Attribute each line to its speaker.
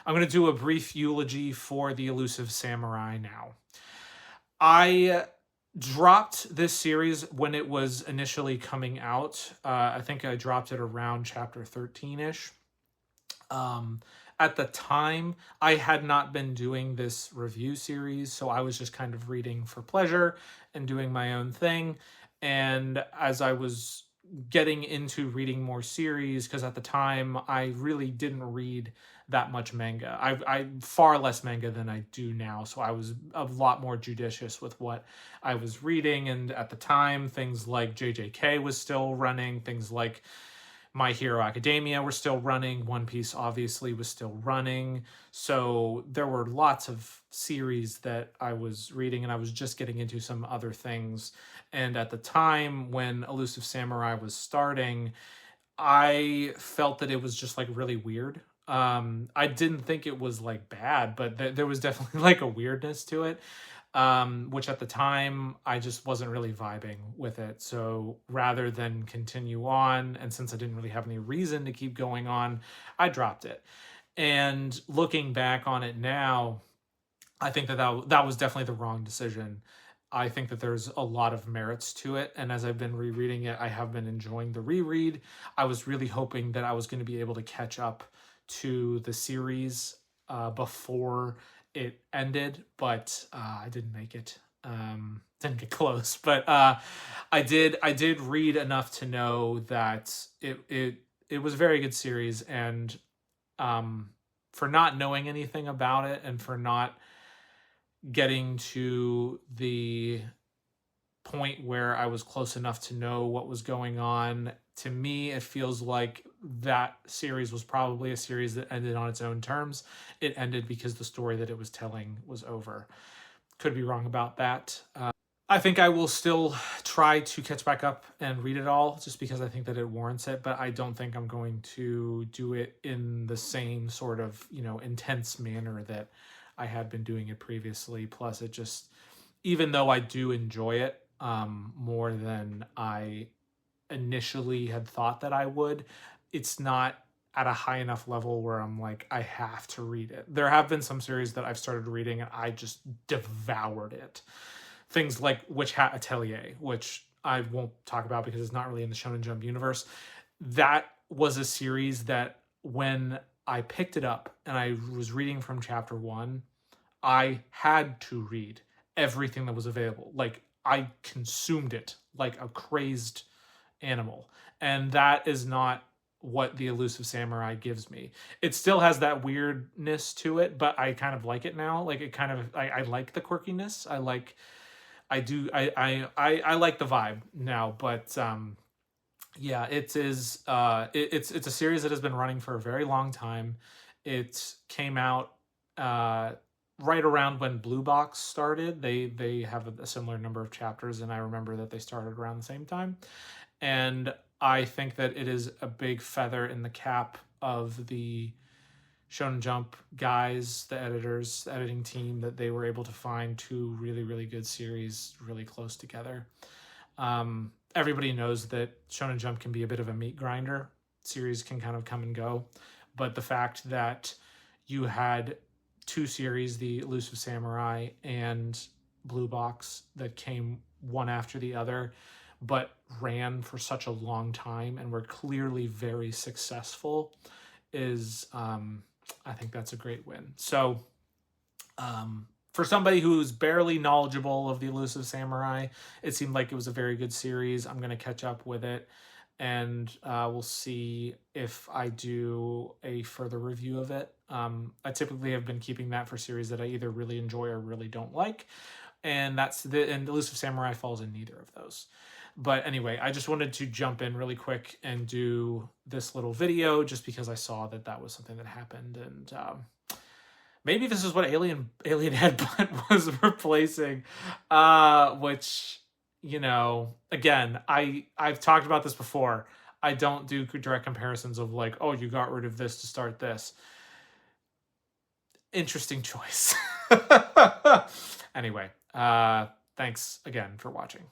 Speaker 1: I'm going to do a brief eulogy for the Elusive Samurai now. I dropped this series when it was initially coming out. I think I dropped it around chapter 13-ish. At the time, I had not been doing this review series, so I was just kind of reading for pleasure and doing my own thing. And as I was getting into reading more series, because at the time I really didn't read that much manga. I far less manga than I do now, so I was a lot more judicious with what I was reading. And at the time, things like JJK was still running, things like My Hero Academia were still running. One Piece obviously was still running. So there were lots of series that I was reading, and I was just getting into some other things. And at the time when Elusive Samurai was starting, I felt that it was just like really weird. I didn't think it was like bad, but there was definitely like a weirdness to it, which at the time I just wasn't really vibing with it. So rather than continue on, and since I didn't really have any reason to keep going on, I dropped it. And looking back on it now, I think that was definitely the wrong decision. I think that there's a lot of merits to it, and as I've been rereading it, I have been enjoying the reread. I was really hoping that I was going to be able to catch up to the series before it ended, but I didn't make it. Didn't get close, but I did read enough to know that it was a very good series, and for not knowing anything about it and for not getting to the point where I was close enough to know what was going on, to me, it feels like that series was probably a series that ended on its own terms. It ended because the story that it was telling was over. Could be wrong about that. I think I will still try to catch back up and read it all just because I think that it warrants it, but I don't think I'm going to do it in the same sort of, intense manner that I had been doing it previously. Plus, it just, even though I do enjoy it more than I initially had thought that I would, it's not at a high enough level where I'm like, I have to read it. There have been some series that I've started reading and I just devoured it. Things like Witch Hat Atelier, which I won't talk about because it's not really in the Shonen Jump universe. That was a series that when I picked it up and I was reading from chapter 1, I had to read everything that was available. Like, I consumed it like a crazed animal. And that is not what the Elusive Samurai gives me. It still has that weirdness to it, but I kind of like it now. Like, it kind of, I like the quirkiness. I like the vibe now, but yeah, it is it's a series that has been running for a very long time. It came out right around when Blue Box started. They have a similar number of chapters, and I remember that they started around the same time. And I think that it is a big feather in the cap of the Shonen Jump guys, the editors, the editing team, that they were able to find two really, really good series really close together. Everybody knows that Shonen Jump can be a bit of a meat grinder. Series can kind of come and go. But the fact that you had two series, the Elusive Samurai and Blue Box, that came one after the other, but ran for such a long time and were clearly very successful, is I think that's a great win. So for somebody who's barely knowledgeable of the Elusive Samurai, it seemed like it was a very good series. I'm going to catch up with it, and we'll see if I do a further review of it. I typically have been keeping that for series that I either really enjoy or really don't like, and and Elusive Samurai falls in neither of those. But anyway, I just wanted to jump in really quick and do this little video just because I saw that was something that happened, and maybe this is what Alien Headbutt was replacing, which, again, I've talked about this before. I don't do direct comparisons of like, oh, you got rid of this to start this. Interesting choice. Anyway, thanks again for watching.